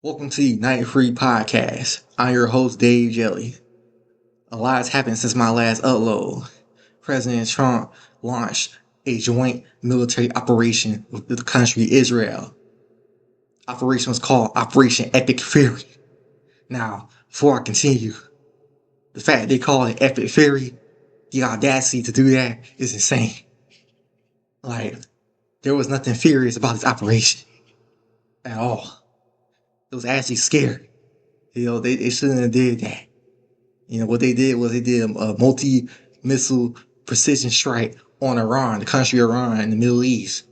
Welcome to the United Free Podcast. I'm your host, Dave Jelly. A lot has happened since my last upload. President Trump launched a joint military operation with the country Israel. Operation was called Operation Epic Fury. Now, before I continue, the fact they call it Epic Fury, the audacity to do that is insane. Like, there was nothing furious about this operation at all. It was actually scary. They shouldn't have did that. What they did was they did a multi-missile precision strike on Iran, the country Iran in the Middle East,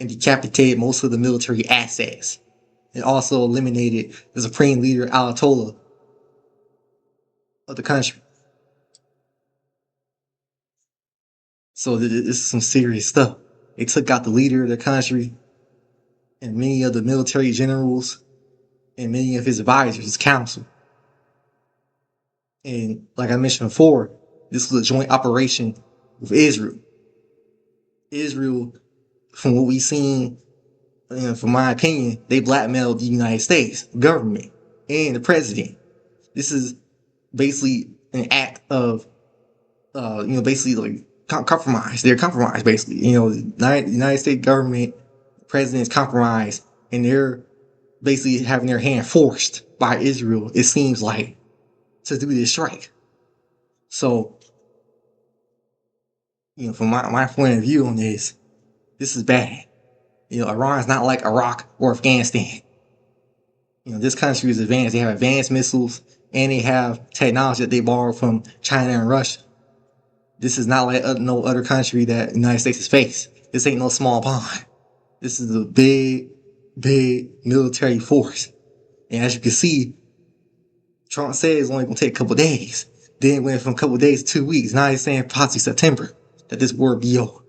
and decapitated most of the military assets. It also eliminated the supreme leader, Ayatollah, of the country. So this is some serious stuff. They took out the leader of the country and many of the military generals and many of his advisors, his council. And like I mentioned before, this was a joint operation with Israel. Israel, from what we've seen, from my opinion, they blackmailed the United States government and the president. This is basically an act of, basically like compromise. They're compromised, basically. The United States government, president is compromised, and they're basically having their hand forced by Israel, it seems like, to do this strike. So, from my point of view on this is bad. Iran is not like Iraq or Afghanistan. This country is advanced. They have advanced missiles and they have technology that they borrowed from China and Russia. This is not like no other country that the United States has faced. This ain't no small pond. This is a big, big military force. And as you can see, Trump said it's only going to take a couple days. Then it went from a couple days to 2 weeks. Now he's saying possibly September that this war be over.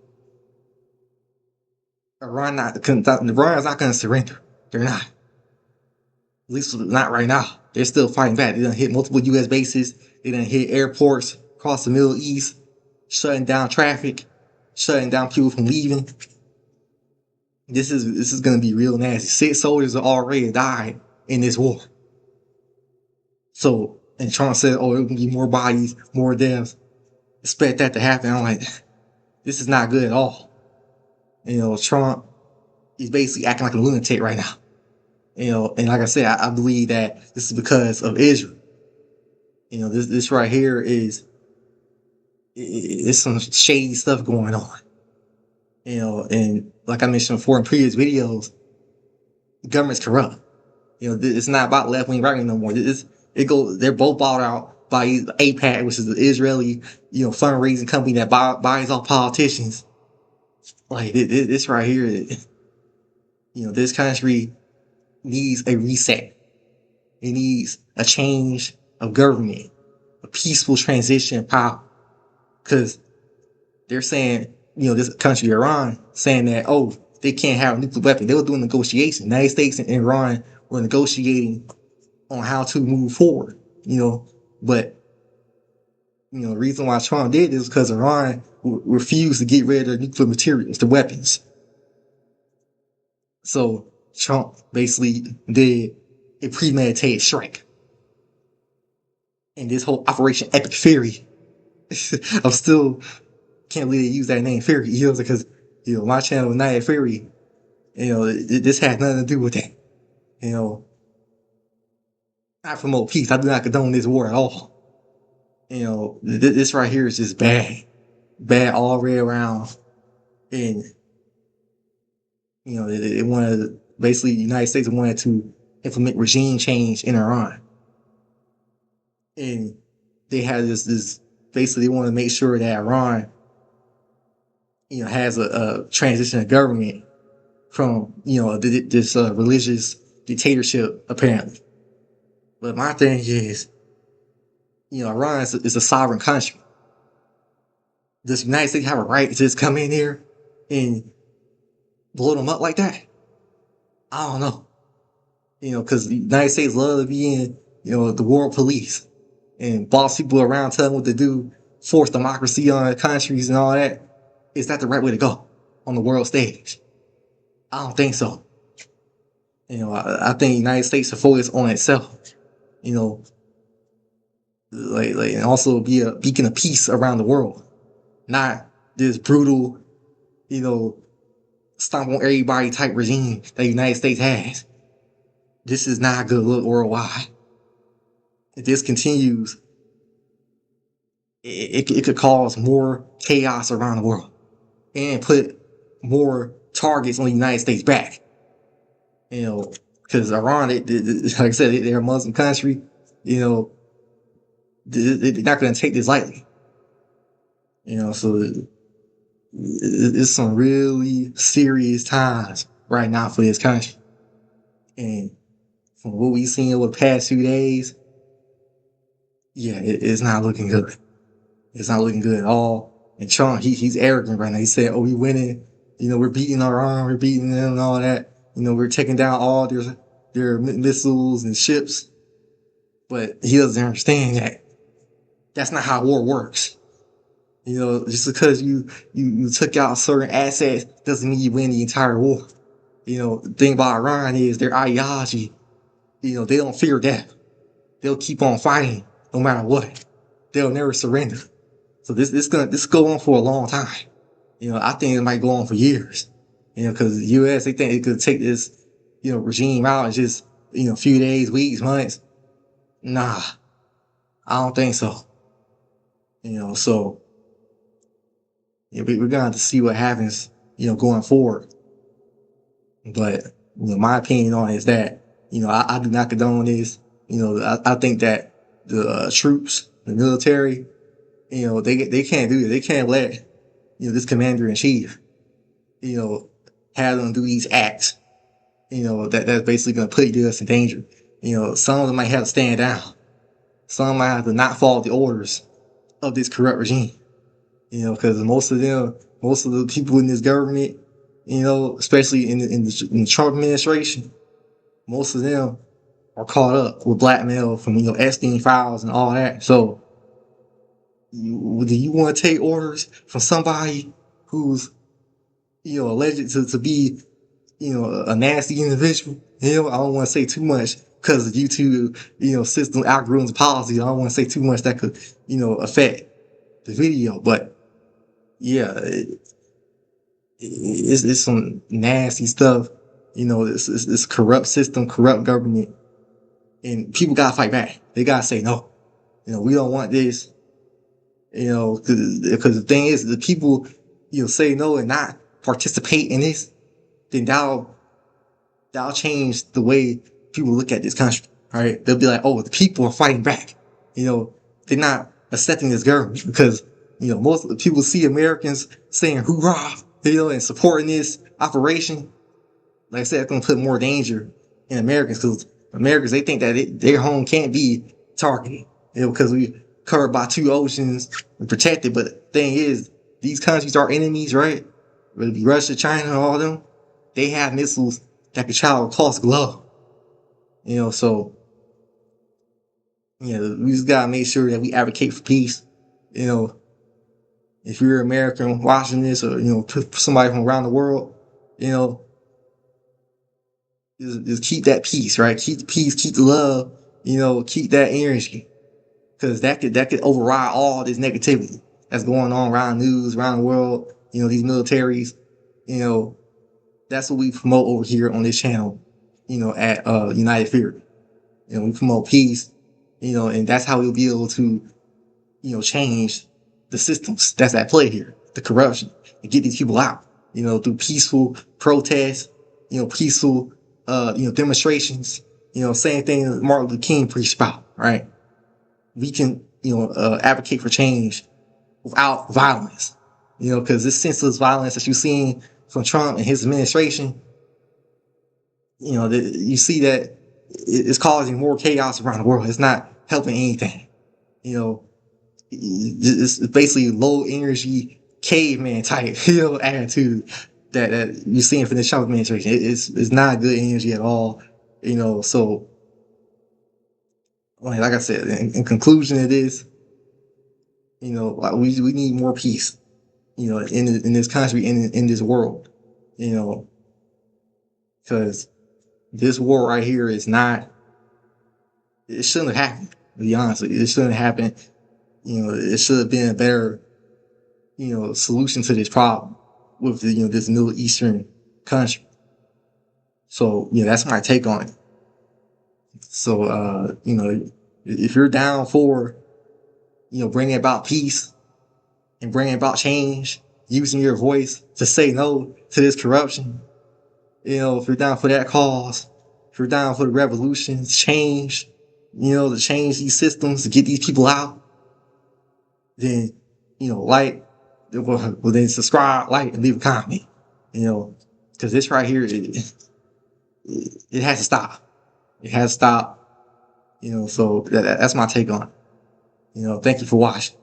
Iran is not going to surrender. They're not. At least not right now. They're still fighting back. They done hit multiple U.S. bases. They done hit airports across the Middle East, shutting down traffic, shutting down people from leaving. This is going to be real nasty. 6 soldiers have already died in this war. So, and Trump said, oh, it will be more bodies, more deaths. Expect that to happen. I'm like, this is not good at all. Trump is basically acting like a lunatic right now. And like I said, I believe that this is because of Israel. This right here is some shady stuff going on. And like I mentioned before in previous videos, the government's corrupt. It's not about left wing, right wing no more. They're both bought out by AIPAC, which is the Israeli, fundraising company that buys off politicians. Like this right here, this country needs a reset. It needs a change of government, a peaceful transition of power. Because they're saying, this country, Iran, saying that, oh, they can't have a nuclear weapon. They were doing negotiations. The United States and Iran were negotiating on how to move forward, But, the reason why Trump did this is because Iran refused to get rid of their nuclear materials, the weapons. So Trump basically did a premeditated strike. And this whole Operation Epic Fury, I'm still can't believe they use that name Fury, because, my channel, United Fury, this had nothing to do with that. I promote peace. I do not condone this war at all. This right here is just bad. Bad all the way around. And, it wanted, basically, the United States wanted to implement regime change in Iran. And they had this basically, they want to make sure that Iran, has a transition of government from, this religious dictatorship, apparently. But my thing is, Iran is a sovereign country. Does the United States have a right to just come in here and blow them up like that? I don't know. Because the United States love to be in, the world police and boss people around, tell them what to do, force democracy on countries and all that. Is that the right way to go on the world stage? I don't think so. I think the United States should focus on itself. You know, and also be a beacon of peace around the world, not this brutal, you know, stomp on everybody type regime that the United States has. This is not a good look worldwide. If this continues, it could cause more chaos around the world and put more targets on the United States back. Because Iran, like I said, they're a Muslim country. They're not going to take this lightly. So it's some really serious times right now for this country. And from what we've seen over the past few days, yeah, it's not looking good. It's not looking good at all. And Trump, he's arrogant right now. He said, "Oh, we winning. We're beating Iran. We're beating them and all that. We're taking down all their missiles and ships." But he doesn't understand that that's not how war works. Just because you took out certain assets doesn't mean you win the entire war. The thing about Iran is their ideology. They don't fear death. They'll keep on fighting no matter what. They'll never surrender. So this go on for a long time. I think it might go on for years. Because the U.S. they think they could take this regime out in just a few days, weeks, months. Nah, I don't think so. So we're gonna have to see what happens, going forward. But my opinion on it is that I do not condone this. I think that the troops, the military, they can't do it. They can't let this commander in chief, have them do these acts. That's basically gonna put us in danger. Some of them might have to stand down. Some might have to not follow the orders of this corrupt regime. Because most of the people in this government, especially in the Trump administration, most of them are caught up with blackmail from Epstein files and all that. So, do you want to take orders from somebody who's alleged to be a nasty individual? I don't want to say too much because of YouTube system algorithms policy. I don't want to say too much that could affect the video, but yeah, it's some nasty stuff. This corrupt system, corrupt government, and people gotta fight back. They gotta say no. We don't want this. Because the thing is, the people say no and not participate in this, then that'll change the way people look at this country. All right, they'll be like, oh, the people are fighting back. They're not accepting this government because most of the people see Americans saying hoorah, and supporting this operation. Like I said, it's gonna put more danger in Americans because Americans, they think that their home can't be targeted, because we covered by two oceans and protected. But the thing is, these countries are enemies, right? Whether it be Russia, China, and all of them, they have missiles that can travel across the globe. So we just gotta make sure that we advocate for peace. If you're American watching this, or somebody from around the world, just keep that peace, right? Keep the peace, keep the love, keep that energy, because that could override all this negativity that's going on around the news, around the world. These militaries, that's what we promote over here on this channel. At United Fury, we promote peace, and that's how we'll be able to, change the systems that's at play here, the corruption, and get these people out, through peaceful protests, peaceful, demonstrations, same thing that Martin Luther King preached about, right? We can, advocate for change without violence, because this senseless violence that you've seen from Trump and his administration, you see that it's causing more chaos around the world. It's not helping anything. It's basically low energy caveman type attitude that you're seeing from the Trump administration. It's not good energy at all. So like I said, in conclusion of this, like we need more peace, in this country, in this world, because this war right here is not. It shouldn't have happened. To be honest, it shouldn't have happened. It should have been a better, solution to this problem with this Middle Eastern country. So that's my take on it. So if you're down for bringing about peace and bringing about change, using your voice to say no to this corruption, if you're down for that cause, if you're down for the revolution, change, to change these systems, to get these people out, then, like, well, then subscribe, like, and leave a comment, because this right here, it has to stop. It has to stop, so that's my take on it. Thank you for watching.